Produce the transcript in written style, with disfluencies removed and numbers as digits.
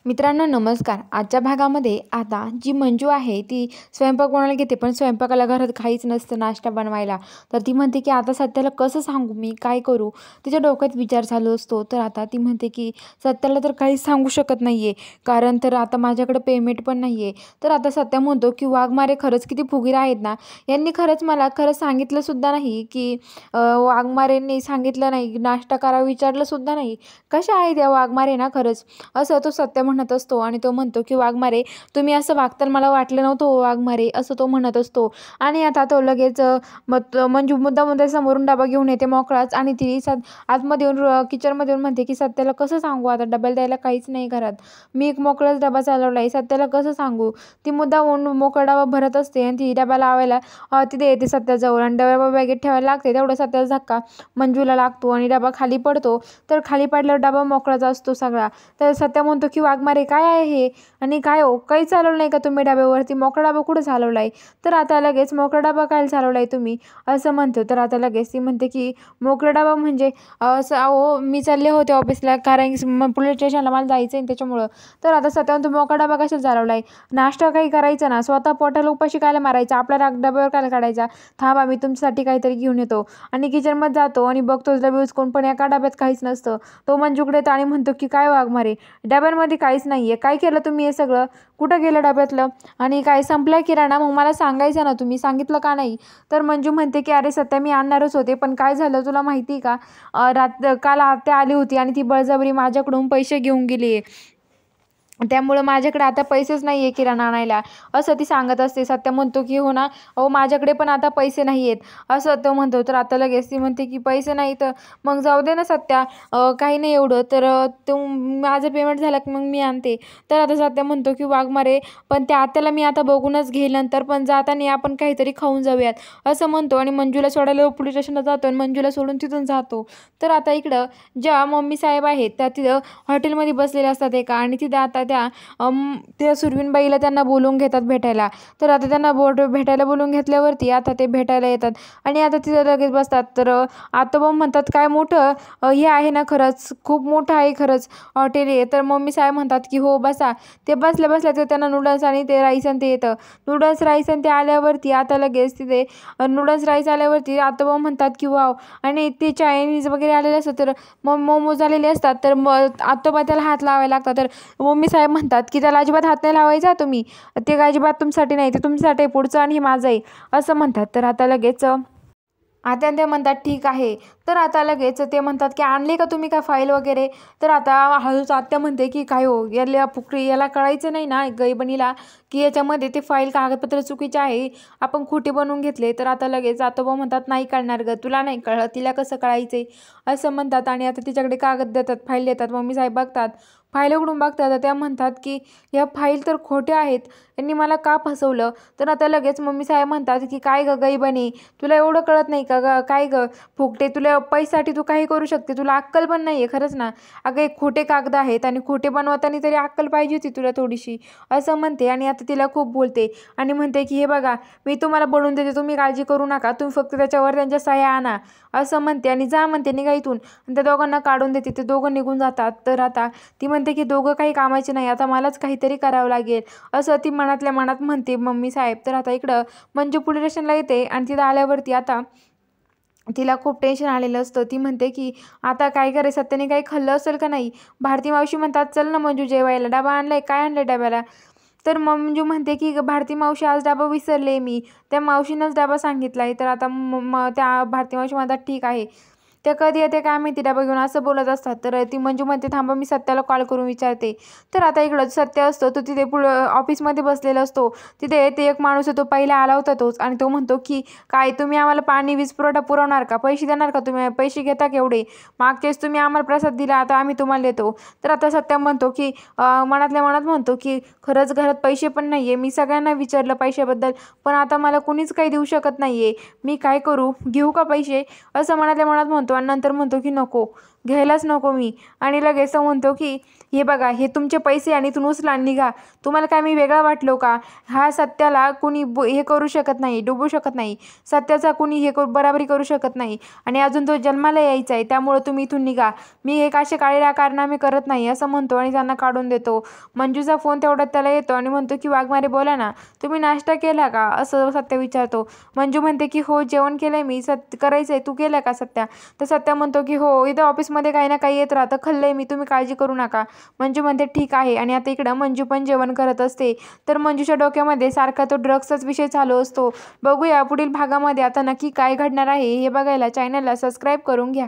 मित्रांनो नमस्कार. आजच्या भागामध्ये आता जी मंजू आहे ती स्वयंपाक बनवायला घेते, पण स्वयंपाकाला घरात काहीच नसतं नाश्ता बनवायला. तर ती म्हणते की आता सत्याला कसं सांगू मी, काय करू? तिच्या डोक्यात विचार चालू असतो. तर आता ती म्हणते की सत्याला तर काहीच सांगू शकत नाही आहे, कारण तर आता माझ्याकडे पेमेंट पण नाही आहे. तर आता सत्या म्हणतो की वाघमारे खरंच किती फुगीर आहेत ना, यांनी खरंच मला खरंच सांगितलंसुद्धा नाही की वाघमारेंनी सांगितलं नाही, नाश्ता करायला विचारलंसुद्धा नाही. कशा आहेत या वाघमारे ना खरंच, असं तो सत्य म्हणत असतो. आणि तो म्हणतो की वाघमारे तुम्ही असं वागताना मला वाटलं नव्हतं हो वाघमारे, असं तो म्हणत असतो. आणि आता तो लगेच मंजू मुद्दाम समोरून डबा घेऊन येते मोकळाच, आणि ती आतमध्ये येऊन किचनमध्ये येऊन म्हणते की सत्याला कसं सांगू, आता डब्याला द्यायला काहीच नाही घरात, मी एक मोकळाच डबा चालवला आहे, सत्याला कसं सांगू. ती मुद्दामहून मोकळा डबा भरत असते आणि ती डबा लावायला तिथे येते सत्याजवळ, आणि डबा बॅगेत ठेवायला लागते. तेवढा सत्याचा धक्का मंजूला लागतो आणि डबा खाली पडतो. तर खाली पडल्यावर डबा मोकळाच असतो सगळा. तर सत्या म्हणतो की वाघमारे काय आहे हे, आणि काय हो काही चालवलं नाही का तुम्ही डब्यावरती, मोकळा डबा कुठं चालवला आहे? तर आता लगेच मोकळा डबा काय चालवला आहे तुम्ही, असं म्हणतो. तर आता लगेच ती म्हणते की मोकळा डबा म्हणजे असं अहो मी चालले होते ऑफिसला, कारण पोलीस स्टेशनला मला जायचं आहे त्याच्यामुळं. तर आता सत्या म्हणतो मोकळा डबा कशाला चालवला आहे, नाश्ता काही करायचा ना, स्वतः पोटाला उपाशी कायला मारायचा, आपला राग डब्यावर कायला काढायचा, थांबा मी तुमच्यासाठी काहीतरी घेऊन येतो. आणि किचनमध्ये जातो आणि बघतो डबे उचकून, पण एका डब्यात काहीच नसतं. तो मंजूकडे येतो आणि म्हणतो की काय वाघमारे डब्यांमध्ये काहीच नाही आहे, काय केलं तुम्ही हे सगळं, कुठं गेलं डब्यातलं, आणि काय संपलाय किराणा, मग मला सांगायचं ना, तुम्ही सांगितलं का नाही? तर मंजू म्हणते की अरे सत्या मी आणणारच होते, पण काय झालं तुला माहिती का, काल आत्या आली होती आणि ती बळजबरी माझ्याकडून पैसे घेऊन गेली, त्यामुळं माझ्याकडे आता पैसेच नाही आहे किराणा आणायला, असं ती सांगत असते. सत्या म्हणतो की हो ना, अहो माझ्याकडे पण आता पैसे नाही आहेत, असं तो म्हणतो. तर आता लगेच ती म्हणते की पैसे नाही तर मग जाऊ दे ना सत्या, काही नाही एवढं, तर तू माझं पेमेंट झालं की मग मी आणते. तर आता सत्या म्हणतो की वाघमारे पण त्या आत्याला मी आता बघूनच घेईल नंतर, पण जाताना आपण काहीतरी खाऊन जाऊयात, असं म्हणतो. आणि मंजूला सोडायला पोलीस स्टेशनला जातो आणि मंजूला सोडून तिथून जातो. तर आता इकडं ज्या मम्मी साहेब आहेत त्या तिथं हॉटेलमध्ये बसलेल्या असतात एका, आणि तिथं आता त्या सुरवीनबाईला त्यांना बोलवून घेतात भेटायला. तर आता त्यांना भेटायला बोलवून घेतल्यावरती आता ते भेटायला येतात आणि आता तिथं लगेच बसतात. तर आतोबा म्हणतात काय मोठं हे आहे ना, खरंच खूप मोठं आहे खरंच हॉटेल आहे. तर मम्मी साहेब म्हणतात की हो बसा. ते बसल्या बसल्या ते त्यांना नूडल्स आणि ते राईस आणि ते येतं, नूडल्स राईस आणि ते आल्यावरती आता लगेच तिथे नूडल्स राईस आल्यावरती आतोबा म्हणतात की वाव, आणि ते चायनीज वगैरे आलेले असतात, तर मग मोमोज आलेले असतात. तर मग आतोबा त्याला हात लावायला लागतात. तर मम्मी साहेब म्हणतात की त्याला अजिबात हात नाही लावायचा तुम्ही, ते अजिबात तुमच्यासाठी नाही, ते तुमच्यासाठी आहे पुढचं आणि हे माझं आहे, असं म्हणतात. तर आता लगेच आता ते म्हणतात ठीक आहे. तर आता लगेच ते म्हणतात की आणले का तुम्ही काय फाईल वगैरे. तर आता हळूच आत्या म्हणते की काय हो याला फुकरी, याला कळायचं नाही ना गैबणीला की याच्यामध्ये ते फाईल कागदपत्र चुकीचे आहे, आपण खोटे बनवून घेतले. तर आता लगेच आतोबा म्हणतात नाही कळणार ग, तुला नाही कळलं, तिला कसं कळायचंय, असं म्हणतात. आणि आता तिच्याकडे कागद देतात, फाईल देतात. मम्मी साहेब बघतात, फाईल उघडून बघतात, त्या म्हणतात की या फाईल तर खोट्या आहेत, यांनी मला का फसवलं. तर आता लगेच मम्मी साहेब म्हणतात की काय ग गैबणी, तुला एवढं कळत नाही का ग, काय ग फुकटे, तुला पैशासाठी तू काही करू शकते, तुला अक्कल पण नाही आहे खरंच ना. अगं एक खोटे कागद आहेत आणि खोटे बनवताना तरी अक्कल पाहिजे होती तुला थोडीशी, असं म्हणते. आणि आता तिला खूप बोलते आणि म्हणते की हे बघा मी तुम्हाला बनवून देते, तुम्ही काळजी करू नका, तुम्ही फक्त त्याच्यावर त्यांच्या सह्या आणा, असं म्हणते. आणि जा म्हणते निघा इथून, आणि त्या दोघांना काढून देते, ते दोघं निघून जातात. तर आता ती म्हणते की दोघं काही कामाचे नाही, आता मलाच काहीतरी करावं लागेल, असं ती मनातल्या मनात म्हणते मम्मी साहेब. तर आता इकडं मंजू पोलीस स्टेशनला येते आणि तिथं आल्यावरती आता तिला खूप टेन्शन आलेलं असतं. ती म्हणते की आता काय करायचं, सत्याने काही खाल्लं असेल का नाही. भारती मावशी म्हणतात चल ना मंजू जेवायला, डबा आणलाय, काय आणलंय डब्याला. तर मंजू म्हणते की भारती मावशी आज डबा विसरले मी, त्या मावशीनंच डबा सांगितला आहे. तर आता त्या भारती मावशी म्हणतात ठीक आहे, त्या कधी येते काय माहिती डबा घेऊन, असं बोलत असतात. तर ती मंजू म्हणते थांबा मी सत्याला कॉल करून विचारते. तर आता इकडं सत्य असतो तो तिथे ऑफिसमध्ये बसलेला असतो. तिथे ते एक माणूस आहे, तो पहिला आला होता तोच, आणि तो म्हणतो की काय तुम्ही आम्हाला पाणी वीज पुरवठा पुरवणार का, पैसे देणार का, तुम्ही पैसे घेता केवढे, मागचेच तुम्ही आम्हाला प्रसाद दिला, आता आम्ही तुम्हाला देतो. तर आता सत्य म्हणतो की मनातल्या मनात म्हणतो की खरंच घरात पैसे पण नाही आहे, मी सगळ्यांना विचारलं पैशाबद्दल, पण आता मला कुणीच काही देऊ शकत नाही आहे, मी काय करू, घेऊ का पैसे, असं मनातल्या मनात म्हणतो. आणि नंतर म्हणतो की नको, घ्यायलाच नको मी. आणि लगेच तो म्हणतो की हे बघा, हे तुमचे पैसे आणि इथून उचला आणि निघा. तुम्हाला काय मी वेगळा वाटलो का? हा सत्याला कुणी हे करू शकत नाही, डुबू शकत नाही. सत्याचा कुणी हे बराबरी करू शकत नाही आणि अजून तो जन्माला यायचा आहे. त्यामुळे तुम्ही इथून निघा. मी एक असे काळे कारनामे करत नाही असं म्हणतो आणि त्यांना काढून देतो. मंजूचा फोन तेवढ्यात त्याला येतो आणि म्हणतो की वाघमारे बोला ना, तुम्ही नाश्ता केला का असं सत्या विचारतो. मंजू म्हणते की हो जेवण केलंय मी. करायचंय, तू केलं का सत्या? तर सत्या म्हणतो की हो, इथं ऑफिसमध्ये काही ना काही येत राहतं, खाल्लंय मी, तुम्ही काळजी करू नका. मंजू म्हणते ठीक आहे. आणि आता इकडं मंजू पण जेवण करत असते. तर मंजूच्या डोक्यामध्ये सारखा तो ड्रग्सचाच विषय चालू असतो. बघूया पुढील भागामध्ये आता नक्की काय घडणार आहे हे बघायला चॅनलला सबस्क्राईब करून घ्या.